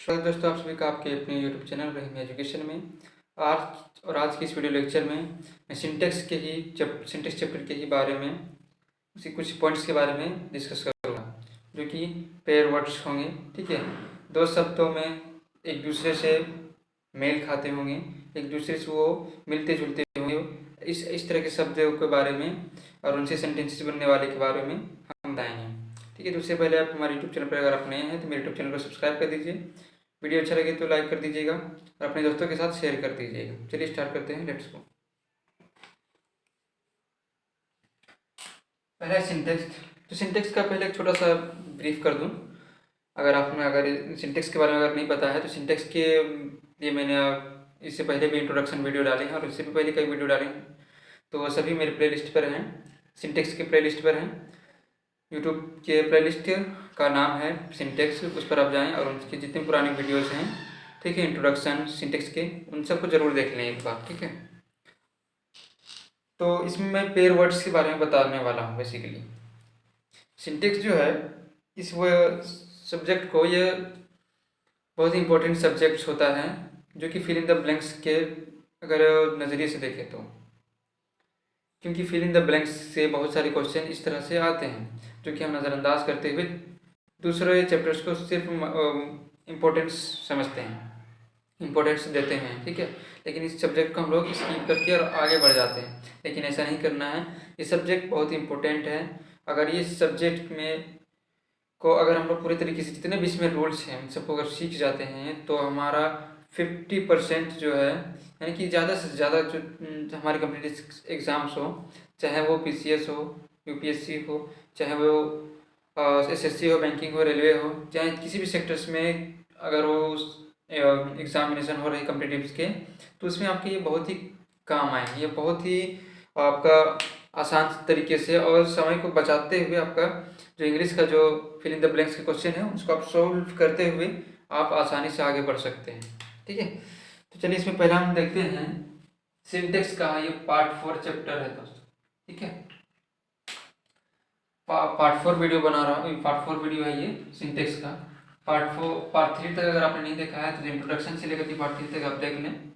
स्वागत दोस्तों आप सभी का आपके अपने यूट्यूब चैनल रहीम एजुकेशन में। आज की इस वीडियो लेक्चर में मैं सिंटेक्स चैप्टर के ही बारे में उसी कुछ पॉइंट्स के बारे में डिस्कस करूँगा, जो कि पेयर वर्ड्स होंगे। ठीक है, दो शब्दों में एक दूसरे से मेल खाते होंगे, एक दूसरे से वो मिलते जुलते होंगे। इस तरह के शब्दों के बारे में और उनसे सेंटेंसेस बनने वाले के बारे में हम बताएंगे। ठीक है, तो उससे पहले आप हमारे यूट्यूब चैनल पर अगर आप नए हैं तो मेरे यूट्यूब चैनल को सब्सक्राइब कर दीजिए। वीडियो अच्छा लगे तो लाइक कर दीजिएगा और अपने दोस्तों के साथ शेयर कर दीजिएगा। चलिए स्टार्ट करते हैं, लेट्स गो। पहला सिंटेक्स। तो सिंटेक्स का पहले एक छोटा सा ब्रीफ कर दूं। अगर सिंटेक्स के बारे में अगर नहीं पता है तो सिंटेक्स के लिए मैंने इससे पहले भी इंट्रोडक्शन वीडियो डाले हैं और इससे भी पहले कई वीडियो डाले हैं, तो वो सभी मेरे प्लेलिस्ट पर हैं, सिंटेक्स के प्लेलिस्ट पर हैं। यूट्यूब के प्लेलिस्ट का नाम है सिंटेक्स, उस पर आप जाएं और उनकी जितनी पुरानी वीडियोस हैं, ठीक है, इंट्रोडक्शन सिंटेक्स के, उन सबको जरूर देख लें एक बार। ठीक है, तो इसमें मैं पेयर वर्ड्स के बारे में बताने वाला हूँ। बेसिकली सिंटेक्स जो है इस वो सब्जेक्ट को, ये बहुत ही इंपॉर्टेंट सब्जेक्ट होता है, जो कि फिल इन द ब्लैंक्स के अगर नज़रिए से देखें तो, क्योंकि फिल इन द ब्लैंक्स से बहुत सारे क्वेश्चन इस तरह से आते हैं जो कि हम नज़रअंदाज करते हुए दूसरे चैप्टर्स को सिर्फ इम्पोर्टेंस समझते हैं, इम्पोर्टेंस देते हैं। ठीक है, लेकिन इस सब्जेक्ट को हम लोग स्किप करके और आगे बढ़ जाते हैं, लेकिन ऐसा नहीं करना है। ये सब्जेक्ट बहुत इंपॉर्टेंट है। अगर ये सब्जेक्ट में को अगर हम लोग पूरे तरीके से जितने भी इसमें रूल्स हैं उन सबको अगर सीख जाते हैं तो हमारा 50% जो है, यानी कि ज़्यादा से ज़्यादा जो हमारे कम्पिटिटिव एग्ज़ाम्स हो, चाहे वो PCS हो, UPSC हो, चाहे वो SSC हो, बैंकिंग हो, रेलवे हो, चाहे किसी भी सेक्टर्स में अगर वो एग्जामिनेशन हो रही कम्पिटिटिव्स के, तो उसमें आपके ये बहुत ही काम आएंगे। ये बहुत ही आपका आसान तरीके से और समय को बचाते हुए आपका जो इंग्लिश का जो फिल इन द ब्लैंक्स के क्वेश्चन है उसको आप सॉल्व करते हुए आप आसानी से आगे बढ़ सकते हैं। ठीक है, तो चलिए इसमें पहला हम देखते हैं सिंटेक्स का। ये पार्ट 4 चैप्टर है दोस्तों। ठीक है, पार्ट 4 वीडियो बना रहा हूँ, पार्ट 4 वीडियो है ये सिंटेक्स का। पार्ट 3 तक अगर आपने नहीं देखा है तो इंट्रोडक्शन से लेकर के पार्ट 3 तक आप देख लें,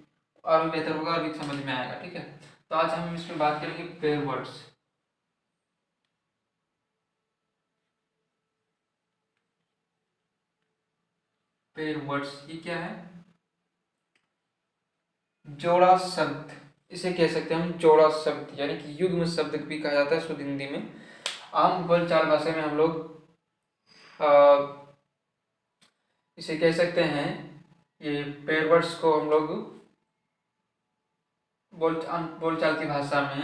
और भी बेहतर होगा और भी समझ में आएगा। ठीक है, तो आज हम इसमें बात करेंगे पेयर वर्ड्स। पेयर वर्ड्स ये क्या है? जोड़ा शब्द, इसे कह सकते हैं हम जोड़ा शब्द, यानी कि युग्म शब्द भी कहा जाता है शुद्ध हिंदी में। आम बोलचाल भाषा में हम लोग इसे कह सकते हैं, ये पेयर वर्ड्स को हम लोग बोलचाल की भाषा में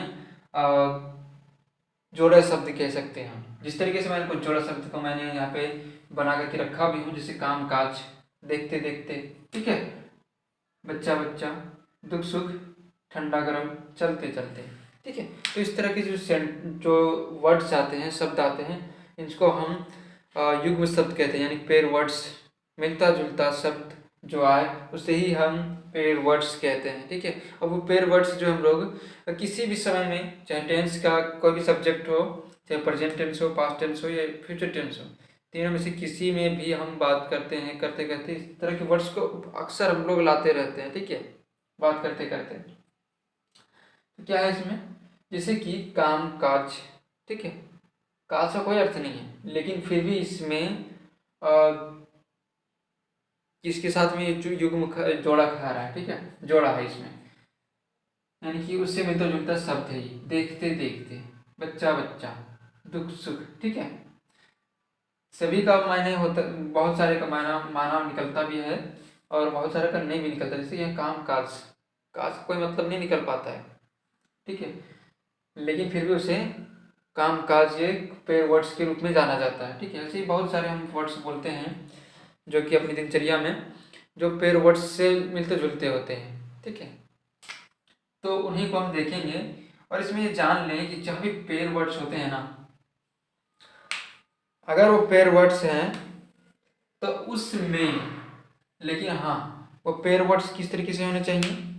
जोड़ा शब्द कह सकते हैं। जिस तरीके से मैंने कुछ जोड़ा शब्द को मैंने यहाँ पे बना करके रखा भी हूँ, जैसे काम काज, देखते देखते, ठीक है, बच्चा बच्चा, दुख सुख, ठंडा गर्म, चलते चलते। ठीक है, तो इस तरह के जो वर्ड्स आते हैं, शब्द आते हैं, इनको हम युग्म शब्द कहते हैं, यानी पेयर वर्ड्स, मिलता जुलता शब्द जो आए उसे ही हम पेयर वर्ड्स कहते हैं। ठीक है, और वो पेयर वर्ड्स जो हम लोग किसी भी समय में, चाहे टेंस का कोई भी सब्जेक्ट हो, चाहे प्रेजेंट टेंस हो, पास्ट टेंस हो या फ्यूचर टेंस हो, तीनों में से किसी में भी हम बात करते हैं, करते करते इस तरह के वर्ड्स को अक्सर हम लोग लाते रहते हैं। ठीक है, बात करते करते। तो क्या है इसमें, जैसे कि काम काज। ठीक है, काज का कोई अर्थ नहीं है, लेकिन फिर भी इसमें इसके साथ में जो युग्म जोड़ा खा रहा है, ठीक है, जोड़ा है इसमें, यानी कि उससे मिलता जुलता शब्द है ये। देखते देखते, बच्चा बच्चा, दुख सुख। ठीक है, सभी का मायने होता, बहुत सारे का माना निकलता भी है और बहुत सारे का नहीं भी निकलता। जैसे ये काम काज, काज का कोई मतलब नहीं निकल पाता है। ठीक है, लेकिन फिर भी उसे काम काज ये पेयर वर्ड्स के रूप में जाना जाता है। ठीक है, ऐसे ही बहुत सारे हम वर्ड्स बोलते हैं जो कि अपनी दिनचर्या में जो पेयर वर्ड्स से मिलते जुलते होते हैं। ठीक है, तो उन्हीं को हम देखेंगे और इसमें ये जान लें कि जब भी पेयर वर्ड्स होते हैं ना, अगर वो पेयर वर्ड्स हैं तो उसमें, लेकिन हाँ, वो पेयर वर्ड्स किस तरीके से होने चाहिए,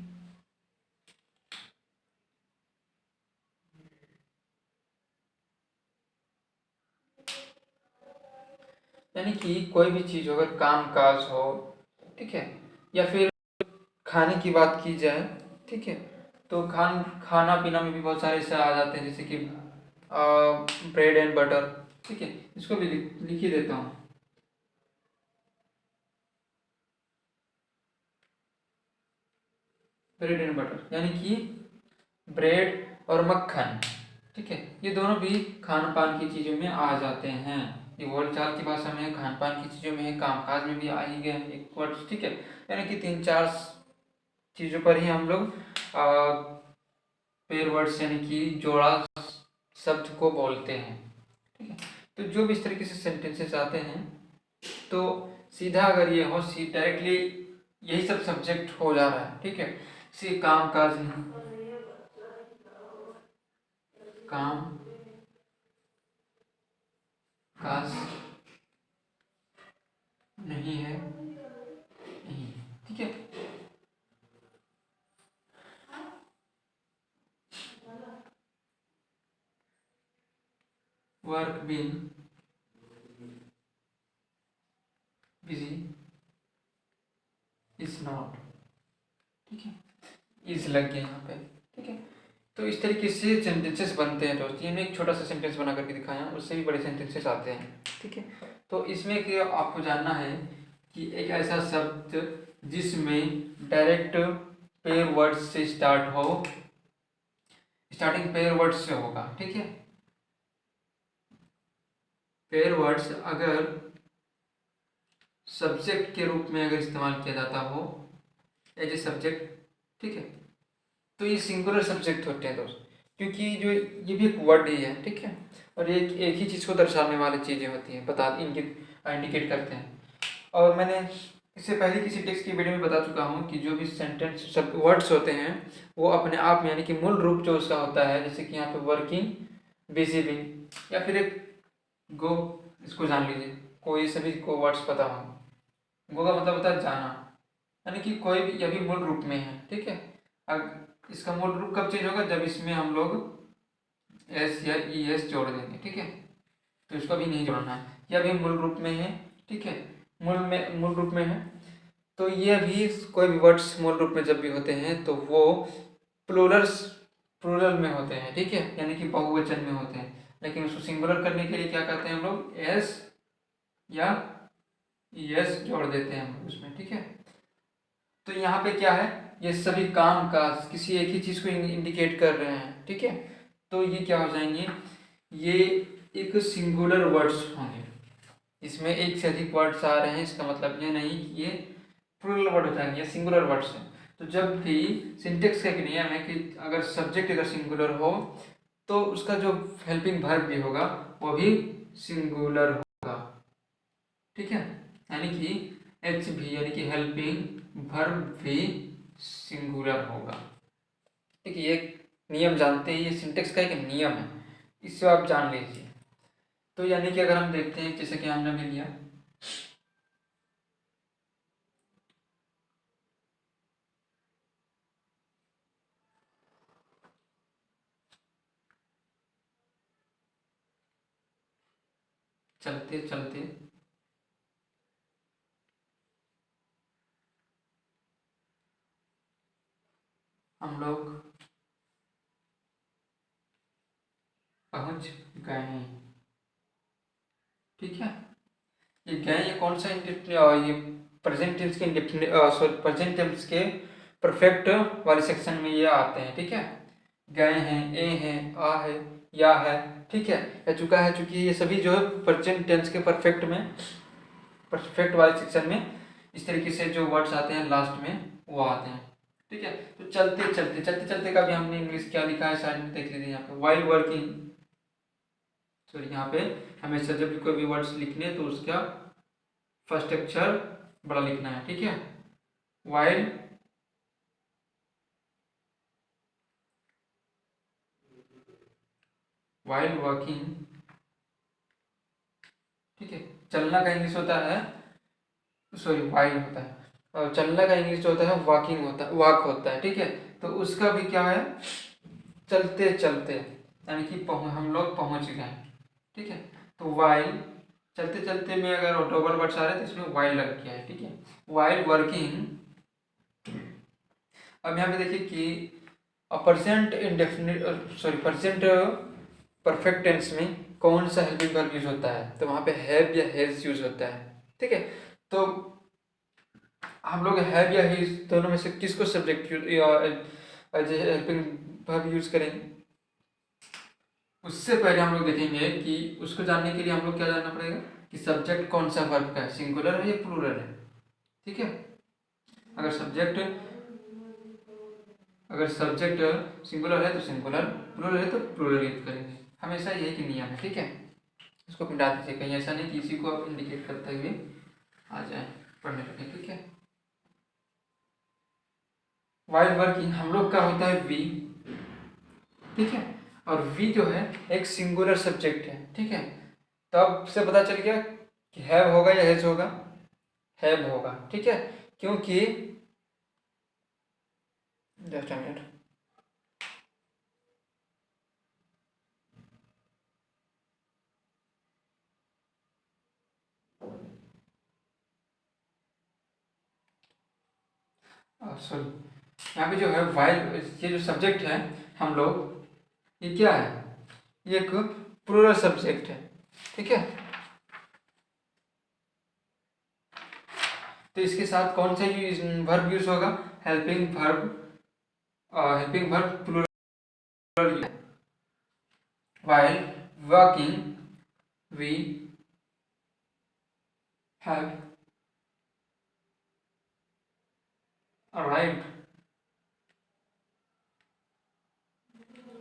यानी कि कोई भी चीज़ हो, अगर काम काज हो ठीक है। या फिर खाने की बात की जाए, ठीक है, तो खाना पीना में भी बहुत सारे ऐसे आ जाते हैं, जैसे कि ब्रेड एंड बटर, ठीक है, इसको भी लिख ही देता हूँ। ब्रेड एंड बटर यानी कि ब्रेड और मक्खन, ठीक है, ये दोनों भी खान पान की चीज़ों में आ जाते हैं। ये बोलचाल की भाषा में है, खान पान की चीज़ों में है, कामकाज में भी आ ही गए हैं एक वर्ड, ठीक है। यानी कि 3-4 चीज़ों पर ही हम लोग पेयर वर्ड्स यानी कि जोड़ा शब्द को बोलते हैं, ठीक है। तो जो भी इस तरीके से सेंटेंसेस आते हैं, तो सीधा अगर ये हो, सी डायरेक्टली यही सब सब्जेक्ट हो जा रहा है, ठीक है। सी काम काज नहीं, काम काज नहीं है, नहीं, ठीक है। Work been busy is not, ठीक है, इज लग गया यहाँ पे, ठीक है। तो इस तरीके से सेंटेंसेस बनते हैं दोस्त। ये मैं एक छोटा सा सेंटेंस बना करके दिखाया, उससे भी बड़े सेंटेंसेस आते हैं, ठीक है। तो इसमें कि आपको जानना है कि एक ऐसा शब्द जिसमें डायरेक्ट पेयर वर्ड्स से स्टार्ट हो, स्टार्टिंग पेयर वर्ड्स से होगा, ठीक है। पेयर वर्ड्स अगर सब्जेक्ट के रूप में अगर इस्तेमाल किया जाता हो एज ए सब्जेक्ट, ठीक है, तो ये सिंगुलर सब्जेक्ट होते हैं दोस्त, क्योंकि जो ये भी एक वर्ड ही है, ठीक है, और एक ही चीज़ को दर्शाने वाली चीज़ें होती हैं, इंडिकेट करते हैं। और मैंने इससे पहले किसी टेक्स्ट की वीडियो में बता चुका हूँ कि जो भी सेंटेंस सब वर्ड्स होते हैं वो अपने आप में यानी कि मूल रूप जो उसका होता है, जैसे कि यहाँ पे वर्किंग, बिजी बिंग, या फिर एक गो, इसको जान लीजिए, कोई सभी को वर्ड्स पता हो। गो का मतलब होता है जाना, यानी कि कोई भी, यह भी मूल रूप में है, ठीक है। अब इसका मूल रूप कब चेंज होगा, जब इसमें हम लोग एस या ई एस जोड़ देंगे, ठीक है। तो इसको भी नहीं जोड़ना है, यह भी मूल रूप में है, ठीक है, मूल रूप में है। तो ये भी कोई भी वर्ड्स मूल रूप में जब भी होते हैं तो वो प्लूरल में होते हैं, ठीक है, यानी कि बहुवचन में होते हैं। लेकिन उसको सिंगुलर करने के लिए क्या करते हैं हम लोग, एस या एस जोड़ देते हैं हम उसमें, ठीक है। तो यहाँ पे क्या है, ये सभी काम का किसी एक ही चीज़ को इंडिकेट कर रहे हैं, ठीक है। तो ये क्या हो जाएंगे, ये एक सिंगुलर वर्ड्स होंगे, इसमें एक से अधिक वर्ड्स आ रहे हैं, इसका मतलब ये नहीं कि ये प्लूरल वर्ड हो जाएंगे, ये सिंगुलर वर्ड्स हैं। तो जब भी सिंटेक्स का एक नियम है कि अगर सब्जेक्ट अगर सिंगुलर हो तो उसका जो हेल्पिंग वर्ब भी होगा वो भी सिंगुलर होगा, ठीक है। यानी कि एच भी यानी कि हेल्पिंग वर्ब भी सिंगुलर होगा, ठीक है। ये नियम जानते हैं, ये सिंटेक्स का एक नियम है, इससे आप जान लीजिए। तो यानी कि अगर हम देखते हैं, जैसे कि हमने भी लिया, चलते चलते हम लोग पहुंच गए, ठीक है। ये गए, ये कौन सा ये प्रेजेंट टेंस के सॉरी प्रेजेंट टेंस के परफेक्ट वाले सेक्शन में ये आते हैं, ठीक है। गए हैं, ए हैं, आ है, या है, ठीक है, या चुका है, चूंकि ये सभी जो है प्रेजेंट टेंस के परफेक्ट वाले सेक्शन में इस तरीके से जो वर्ड्स आते हैं लास्ट में वो आते हैं, ठीक है। तो चलते चलते का भी हमने इंग्लिश क्या लिखा है साइड में देख लीजिए, यहाँ पे वाइल वर्किंग, सॉरी यहाँ पे हमेशा जब भी कोई भी वर्ड्स लिखने तो उसका फर्स्ट अक्षर बड़ा लिखना है, ठीक है। वाइल वर्किंग, ठीक है। चलना का इंग्लिश होता है, सॉरी वाइल होता है, और चलना का इंग्लिश होता है वॉकिंग होता है, वॉक होता है, ठीक है। तो उसका भी क्या है, चलते चलते, यानी कि हम लोग पहुंच गए, ठीक है। तो वाइल चलते चलते में अगर डबल वर्ड्स आ रहे हैं तो इसमें वाइल लग गया है, ठीक है, वाइल वर्किंग। अब यहाँ पे देखिए कि present indefinite present perfect tense में कौन सा हेल्पिंग वर्ब यूज होता है, तो वहाँ पे हैव या हैज यूज होता है, ठीक है। तो हम लोग हैव या हैज दोनों में से किसको subject as helping verb use करेंगे। उससे पहले हम लोग देखेंगे कि उसको जानने के लिए हम लोग क्या जानना पड़ेगा कि सब्जेक्ट कौन सा वर्ब का है, सिंगुलर है या प्लूरल है, ठीक है। अगर सब्जेक्ट सिंगुलर है तो सिंगुलर, प्लूरल है तो प्लूरल यूज करेंगे, हमेशा यही की नियम है, ठीक है। इसको मिटा दीजिए, कहीं ऐसा नहीं कि इसी को आप इंडिकेट करते हुए आ जाए पढ़ने लगे, ठीक है। वाइल वर्किंग हम लोग का होता है वी, ठीक है, और वी जो है एक सिंगुलर सब्जेक्ट है, ठीक है। तो अब से पता चल गया कि हैव होगा या हैज होगा, हैव होगा, ठीक है, क्योंकि जस्ट अ मिनट, सॉरी, यहाँ पे जो है वाइल, ये जो सब्जेक्ट है हम लोग, ये क्या है, ये एक प्लूरल सब्जेक्ट है, ठीक है। तो इसके साथ कौन सा वर्ब यूज होगा, helping verb plural, while working we have arrived,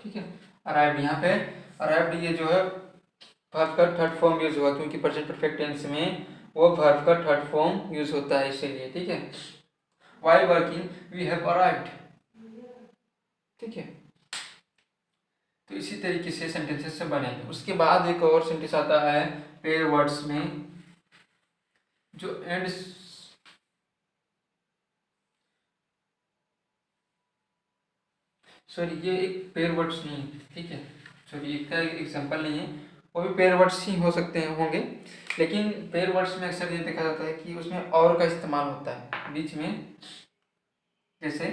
ठीक है। अराइव्ड, यहाँ पे अराइव्ड ये जो है वर्ब का थर्ड फॉर्म यूज हुआ, क्योंकि प्रेजेंट परफेक्ट टेंस में वो वर्ब का थर्ड फॉर्म यूज होता है, इसीलिए, ठीक है। while working we have arrived, ठीक है। तो इसी तरीके से सेंटेंसेस से बनेंगे। उसके बाद एक और सेंटेंस आता है पेयर वर्ड्स में, जो एंड सॉरी, ये एक पेयर वर्ड्स नहीं है, ठीक है, सॉरी, इसका एग्जांपल नहीं है, वो भी पेयर वर्ड्स ही हो सकते हैं, होंगे, लेकिन पेयर वर्ड्स में अक्सर ये देखा जाता है कि उसमें और का इस्तेमाल होता है बीच में, जैसे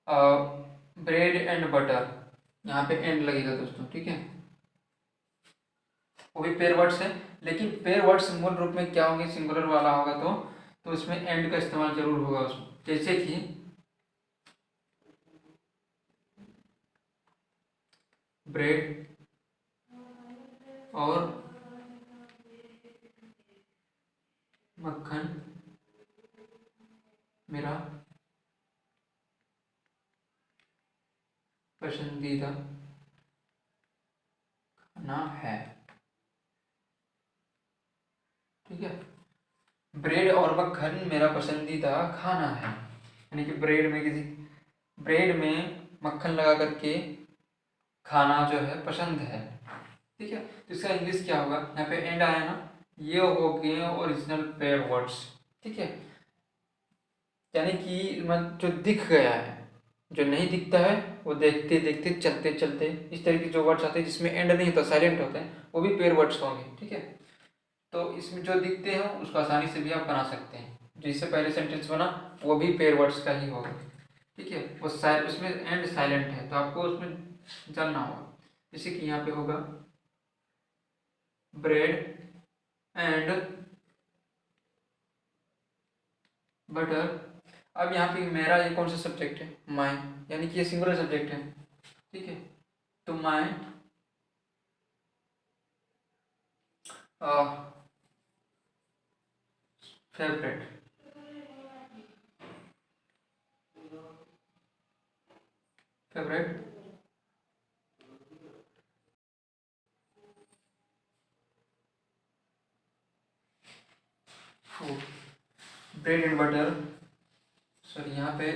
ब्रेड एंड बटर, यहाँ पे एंड लगेगा दोस्तों, ठीक है, वो भी पेयर वर्ड्स है, लेकिन पेयर वर्ड्स मूल रूप में क्या होंगे, सिंगुलर वाला होगा तो उसमें एंड का इस्तेमाल जरूर होगा उसमें, जैसे कि ब्रेड और मक्खन मेरा पसंदीदा खाना है, ठीक है। ब्रेड और मक्खन मेरा पसंदीदा खाना है, यानी कि ब्रेड में मक्खन लगा करके खाना जो है पसंद है, ठीक है। तो इसका इंग्लिश क्या होगा, यहाँ पे एंड आया ना, ये हो गए ओरिजिनल पेयर वर्ड्स, ठीक है, यानी कि जो दिख गया है, जो नहीं दिखता है वो देखते देखते चलते चलते, इस तरह के जो वर्ड्स आते हैं जिसमें एंड नहीं होता, साइलेंट होते हैं, वो भी पेयर वर्ड्स होंगे, ठीक है। तो इसमें जो दिखते हैं उसको आसानी से भी आप बना सकते हैं, जिससे पहले सेंटेंस बना वो भी पेयर वर्ड्स का ही होगा, ठीक है। वो उसमें एंड साइलेंट है, तो आपको उसमें जानना होगा, जैसे कि यहाँ पे होगा ब्रेड एंड बटर। अब यहाँ पे मेरा ये कौन सा सब्जेक्ट है, माई, यानी कि ये सिंगुलर सब्जेक्ट है, ठीक है। तो my favourite, food, bread and butter, sorry यहाँ पे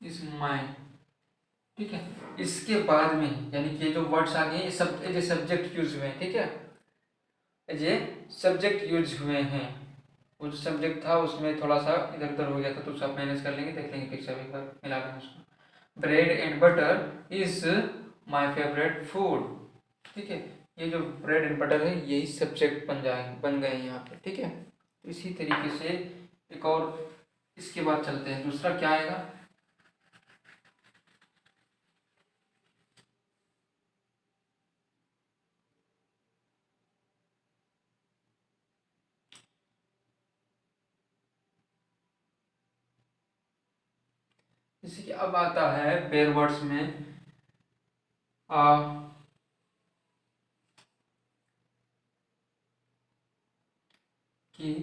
इस माई, ठीक है। इसके बाद में यानी कि जो वर्ड्स आ गए ये सब एज ए सब्जेक्ट यूज हुए हैं, ठीक है, एज ए सब्जेक्ट यूज हुए हैं। वो जो सब्जेक्ट था उसमें थोड़ा सा इधर उधर हो गया था, तो उसको आप मैनेज कर लेंगे, देख लेंगे पिक्चर एक बार मिला लेंगे उसको। Bread and butter is my favourite food, ठीक है, ये जो ब्रेड एंड बटर है यही सब्जेक्ट बन गए हैं यहाँ पे, ठीक है। तो इसी तरीके से एक और इसके बाद चलते हैं, दूसरा क्या आएगा। जैसे कि अब आता है पेयर वर्ड्स में कि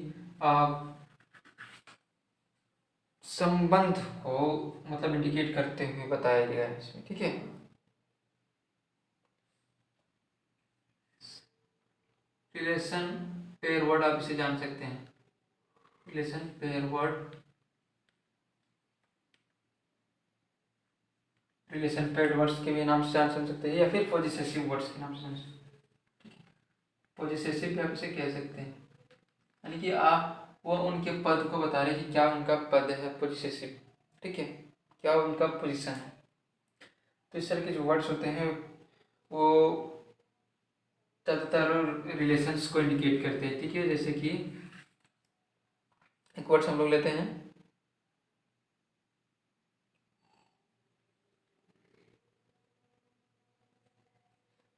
संबंध को मतलब इंडिकेट करते हुए बताया गया है इसमें, ठीक है। रिलेशन पेयर वर्ड आप इसे जान सकते हैं, relation pair word, relation pair words के भी नाम से जान सकते हैं या फिर पॉजिसेसिव वर्ड्स के नाम से जान सकते हैं, ठीक है। पॉजिसेसिव भी आप इसे कह सकते हैं, यानी कि आप वो उनके पद को बता रहे हैं कि क्या उनका पद है पॉजिसेसिव, ठीक है, क्या उनका पोजीशन है। तो इस तरह के जो वर्ड्स होते हैं वो ज़्यादातर रिलेशंस को इंडिकेट करते हैं, ठीक है। जैसे कि एक वर्ड्स हम लोग लेते हैं,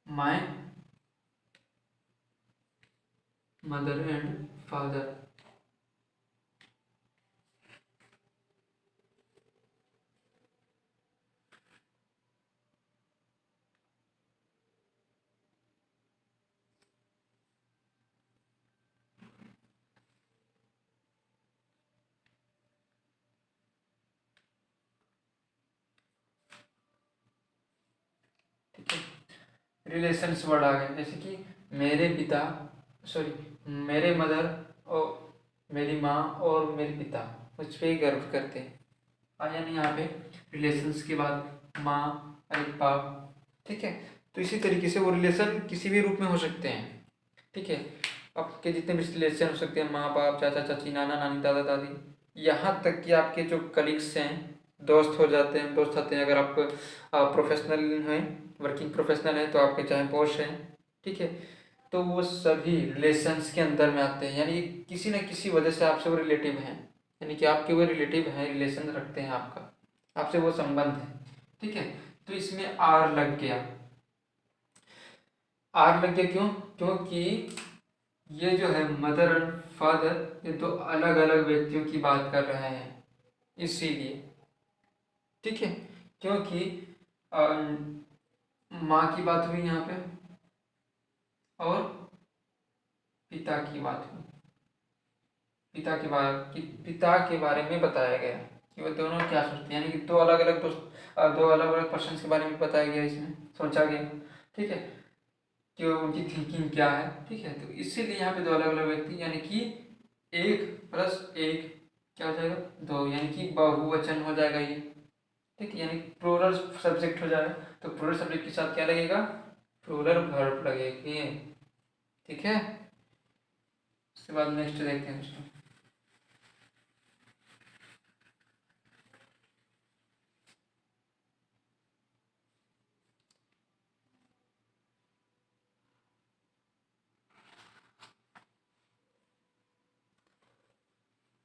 माय मदर एंड फादर। ठीक है, रिलेशंस वर्ड आ गए, जैसे कि मेरे पिता, सॉरी, मेरे मदर और मेरी माँ और मेरे पिता मुझ पर ही गर्व करते हैं। आया नहीं यहाँ पे रिलेशंस के बाद माँ अरे बाप, ठीक है। तो इसी तरीके से वो रिलेशन किसी भी रूप में हो सकते हैं, ठीक है। आपके जितने भी रिलेशन हो सकते हैं, माँ बाप, चाचा चाची, नाना नानी, दादा दादी, यहाँ तक कि आपके जो कलीग्स हैं, दोस्त हो जाते हैं, दोस्त आते हैं। अगर आप प्रोफेशनल हैं, वर्किंग प्रोफेशनल हैं, तो आपके चाहे बॉस हैं, ठीक है, तो वो सभी रिलेशंस के अंदर में आते हैं, यानी किसी न किसी वजह से आपसे वो रिलेटिव हैं, यानी कि आपके वो रिलेटिव हैं, रिलेशन रखते हैं आपका, आपसे वो संबंध है, ठीक है। तो इसमें आर लग गया, आर लग गया क्यों, क्योंकि ये जो है मदर और फादर, ये दो अलग अलग व्यक्तियों की बात कर रहे हैं, इसीलिए, ठीक है। क्योंकि माँ की बात हुई यहाँ पे और पिता की बात हुई, पिता के बारे में बताया गया कि वो दोनों क्या सोचते हैं, यानी कि दो अलग अलग दोस्त, दो अलग अलग पर्सन के बारे में बताया गया, इसमें सोचा गया, ठीक है, कि उनकी थिंकिंग क्या है, ठीक है। तो इसीलिए यहाँ पे दो अलग अलग व्यक्ति, यानी कि एक प्लस एक क्या हो जाएगा, दो, यानी कि बहुवचन हो जाएगा ये, ठीक है, यानी प्लूरल सब्जेक्ट हो जाएगा। तो प्लूरल सब्जेक्ट के साथ क्या लगेगा, प्लूरल वर्ब लगेगी, ठीक है। उसके बाद नेक्स्ट देखते हैं उसको।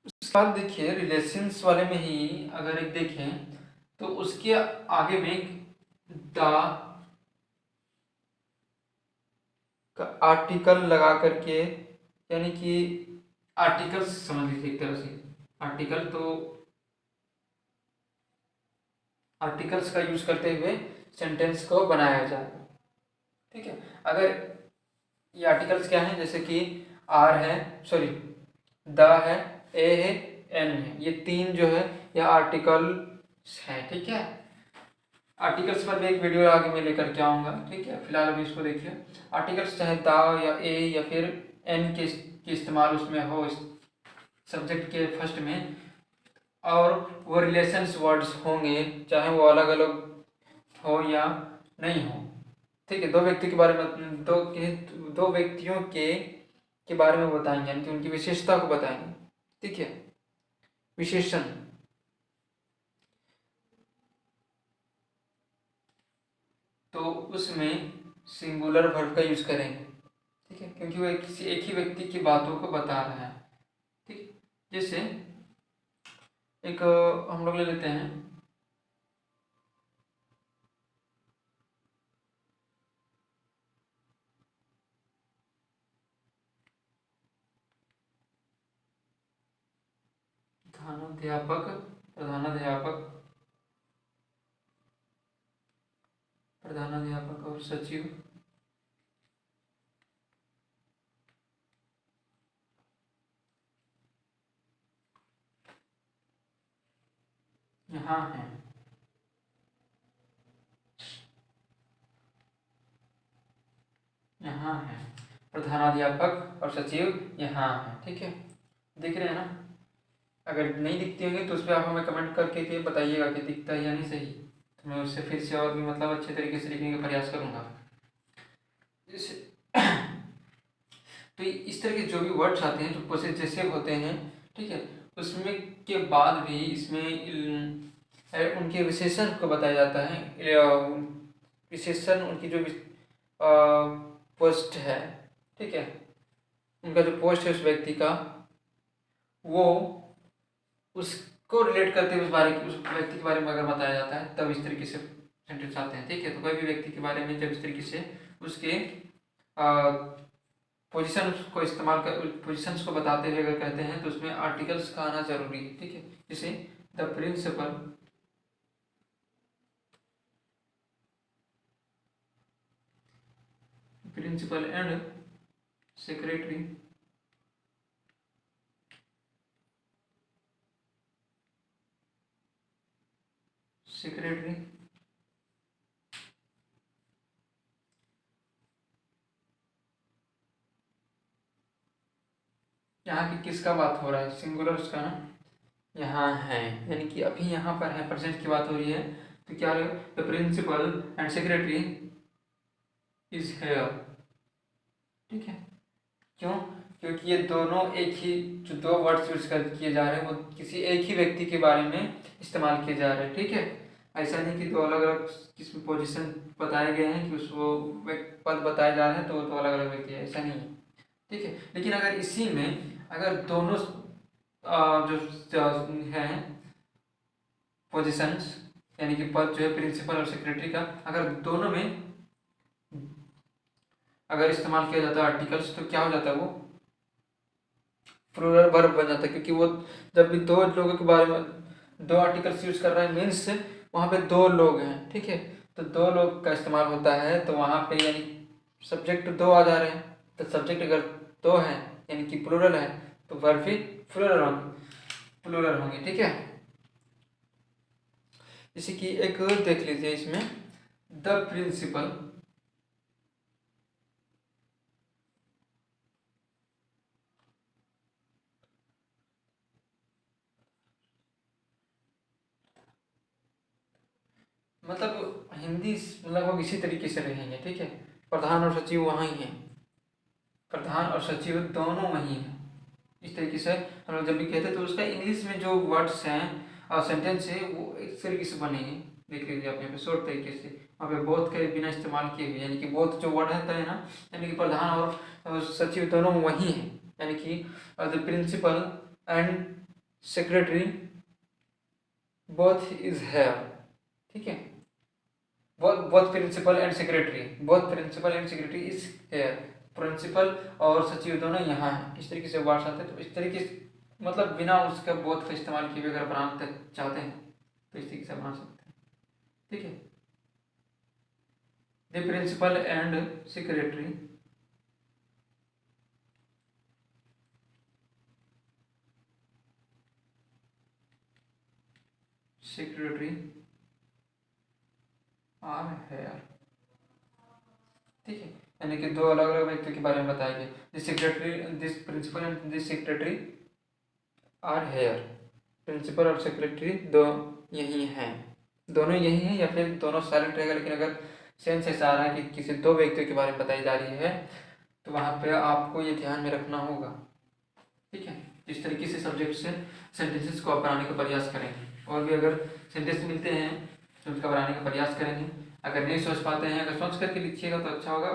उसके बाद देखिए रिलेशंस वाले में ही अगर एक देखें तो उसके आगे में द का आर्टिकल लगा करके, यानी कि आर्टिकल्स समझ लीजिए एक तरह से, आर्टिकल तो आर्टिकल्स का यूज करते हुए सेंटेंस को बनाया जाए, ठीक है। अगर ये आर्टिकल्स क्या हैं, जैसे कि आर है, सॉरी, द है, ए है, एन है, ये तीन जो है ये आर्टिकल्स हैं, ठीक है। आर्टिकल्स पर भी एक वीडियो आगे मैं लेकर के आऊँगा, ठीक है। फिलहाल अभी इसको देखिए, आर्टिकल्स चाहे द या ए या फिर एन के इस्तेमाल उसमें हो, इस सब्जेक्ट के फर्स्ट में, और वो रिलेशंस वर्ड्स होंगे, चाहे वो अलग अलग हो या नहीं हो, ठीक है। दो व्यक्ति के बारे में, दो व्यक्तियों के बारे में बताएंगे, यानी कि उनकी विशेषता को बताएंगे, ठीक है, विशेषण। तो उसमें सिंगुलर वर्ब का यूज करेंगे, ठीक है, क्योंकि वो किसी एक ही व्यक्ति की बातों को बता रहा है। ठीक, जैसे एक हम लोग ले लेते हैं, प्रधानाध्यापक, प्रधानाध्यापक, प्रधानाध्यापक और सचिव यहाँ है। यहाँ है, प्रधानाध्यापक और सचिव यहाँ है। ठीक है, दिख रहे हैं ना? अगर नहीं दिखते होंगे तो उस पर आप हमें कमेंट करके के बताइएगा कि दिखता है या नहीं सही, तो मैं उससे फिर से और भी मतलब अच्छे तरीके से लिखने का प्रयास करूँगा। तो इस तरह के जो भी वर्ड्स आते हैं जो पोसेसिव होते हैं, ठीक है, उसमें के बाद भी इसमें उनके विशेषण को बताया जाता है। विशेषण उनकी जो पोस्ट है, ठीक है, उनका जो पोस्ट है उस व्यक्ति का, वो उसको रिलेट करते हुए उस व्यक्ति के बारे में अगर बताया जाता है तब इस तरीके से सेंटेंस आते हैं। ठीक है, तो कोई भी व्यक्ति के बारे में जब इस तरीके से उसके पोजीशन को इस्तेमाल कर पोजीशंस को बताते हुए अगर कहते हैं तो उसमें आर्टिकल्स का आना जरूरी है। ठीक है, जैसे the principal, principal and secretary secretary यहाँ की किसका बात हो रहा है? सिंगुलर उसका ना, यहाँ है, यानी कि अभी यहाँ पर है, प्रेजेंट की बात हो रही है, तो क्या रहेगा? The principal and secretary is here. ठीक है, क्यों? क्योंकि ये दोनों एक ही, जो दो वर्ड्स यूज कर किए जा रहे हैं वो किसी एक ही व्यक्ति के बारे में इस्तेमाल किए जा रहे हैं। ठीक है, ऐसा नहीं कि दो अलग अलग किसी पोजीशन बताए गए हैं कि उसको पद बताए जा रहे हैं तो वो दो अलग अलग व्यक्ति है, ऐसा नहीं है। ठीक है, लेकिन अगर इसी में अगर दोनों जो हैं पोजीशंस, यानी कि पद जो है प्रिंसिपल और सेक्रेटरी का, अगर दोनों में अगर इस्तेमाल किया जाता है आर्टिकल्स, तो क्या हो जाता है? वो प्लूरल वर्ब बन जाता है, क्योंकि वो जब भी दो लोगों के बारे में दो आर्टिकल्स यूज कर रहे हैं मीन्स वहाँ पे दो लोग हैं। ठीक है, तो दो लोग का इस्तेमाल होता है, तो वहाँ पे यानी सब्जेक्ट दो आ जा रहे हैं, तो सब्जेक्ट अगर दो है यानी कि प्लूरल है तो वर्ब भी प्लूरल होंगे। ठीक है, इसी की एक देख लीजिए इसमें, द प्रिंसिपल मतलब हिंदी लगभग इसी तरीके से रहेंगे। ठीक है, प्रधान और सचिव वहाँ ही हैं, प्रधान और सचिव दोनों वहीं हैं। इस तरीके से हम लोग जब भी कहते हैं तो उसका इंग्लिश में जो वर्ड्स हैं और सेंटेंस है वो इस तरीके से बनेंगे। देख लीजिए आप यहाँ पे शॉर्ट तरीके से, वहाँ पे बोथ के बिना इस्तेमाल किए हुए, यानी कि बोथ जो वर्ड रहता है ना, यानी कि प्रधान और सचिव दोनों वहीं हैं, यानी कि the principal and secretary both is here. ठीक है, both principal and secretary, both principal and secretary is here, principal और सचिव दोनों यहाँ हैं। इस तरीके से वर्ड्स आते हैं, तो इस तरीके से मतलब बिना उसका बोथ का इस्तेमाल किए अगर बनाना चाहते हैं तो इस तरीके से बना सकते हैं। ठीक है, the principal and secretary secretary are here. ठीक है, यानी कि दो अलग अलग व्यक्तियों के बारे में बताया गया, this secretary, this principal and this secretary are here. Principal और सेक्रेटरी दो यही हैं, दोनों यही हैं, या फिर दोनों साइलेंट रहेगा, लेकिन अगर सेंस ऐसा आ रहा है कि किसी दो व्यक्तियों के बारे में बताई जा रही है तो वहाँ पे आपको ये ध्यान में रखना होगा। ठीक है, इस तरीके से सब्जेक्ट से सेंटेंसेस को आप बनाने का प्रयास करेंगे, और भी अगर सेंटेंस मिलते हैं तो उसका बनाने का प्रयास करेंगे। अगर नहीं सोच पाते हैं, अगर सोच करके लिखिएगा तो अच्छा होगा,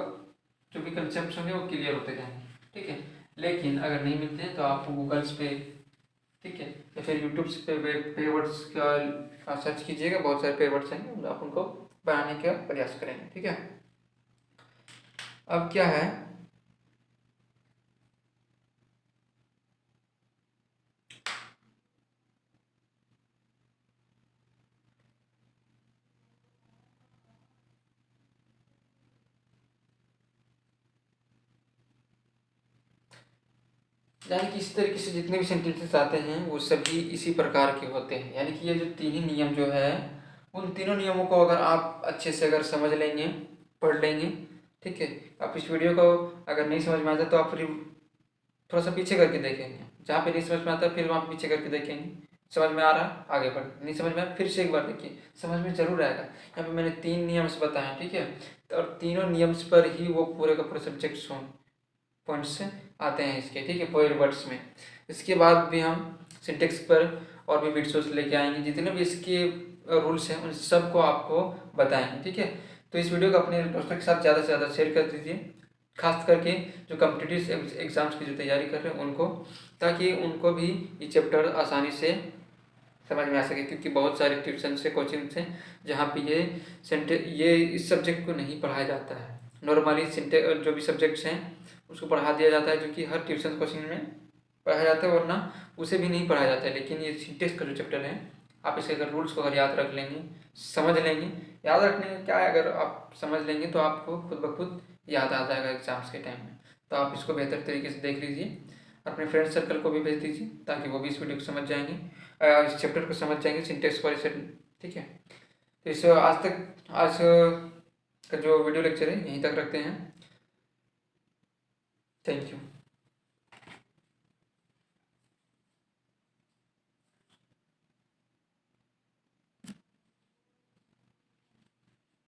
जो भी कंसेप्ट होंगे वो क्लियर होते जाएंगे, ठीक है। लेकिन अगर नहीं मिलते हैं तो आप गूगल्स पे, ठीक है, या फिर यूट्यूब पे पेवर्ड्स का सर्च कीजिएगा, बहुत सारे पेवर्ड्स हैं, आप उनको बनाने का प्रयास करेंगे, ठीक है। अब क्या है, यानी कि इस तरीके से जितने भी सेंटेंसेस आते हैं वो सभी इसी प्रकार के होते हैं। यानी कि ये जो तीन ही नियम जो है, उन तीनों नियमों को अगर आप अच्छे से अगर समझ लेंगे, पढ़ लेंगे, ठीक है। आप इस वीडियो को अगर नहीं समझ में आता तो आप फिर थोड़ा सा पीछे करके देखेंगे, जहाँ पे नहीं समझ में आता फिर वहाँ पीछे करके देखेंगे, समझ में आ रहा आगे बढ़, नहीं समझ में आया फिर से एक बार देखिए, समझ में जरूर आएगा। यहाँ पे मैंने 3 नियम्स बताए हैं, ठीक है। तो और तीनों नियम्स पर ही वो पूरे का पूरे सब्जेक्ट पॉइंट्स आते हैं इसके, ठीक है, पोएट वर्ड्स में। इसके बाद भी हम सिंटेक्स पर और भी वीडियोस लेके आएंगे, जितने भी इसके रूल्स हैं उन सबको आपको बताएंगे, ठीक है। तो इस वीडियो को अपने दोस्तों के साथ ज़्यादा से ज़्यादा शेयर कर दीजिए, खास करके जो कॉम्पिटिटिव एग्जाम्स की जो तैयारी कर रहे हैं उनको, ताकि उनको भी ये चैप्टर आसानी से समझ में आ सके। क्योंकि बहुत सारे ट्यूशन से, कोचिंग से, जहाँ पे ये इस सब्जेक्ट को नहीं पढ़ाया जाता है। नॉर्मली जो भी सब्जेक्ट्स हैं उसको पढ़ा दिया जाता है, जो कि हर ट्यूशन कोचिंग में पढ़ाया जाता है, वरना उसे भी नहीं पढ़ाया जाता है। लेकिन ये सिंटेक्स का जो चैप्टर है, आप इसके अगर रूल्स को अगर याद रख लेंगे, समझ लेंगे, याद रखने का क्या है, अगर आप समझ लेंगे तो आपको खुद ब खुद याद आ जाएगा एग्जाम्स के टाइम में। तो आप इसको बेहतर तरीके से देख लीजिए, अपने फ्रेंड सर्कल को भी भेज दीजिए, ताकि वो भी इस वीडियो को समझ जाएंगे, इस चैप्टर को समझ जाएंगे, सिंटेक्स वाले से, ठीक है। तो इस आज का जो वीडियो लेक्चर है यहीं तक रखते हैं। Thank you.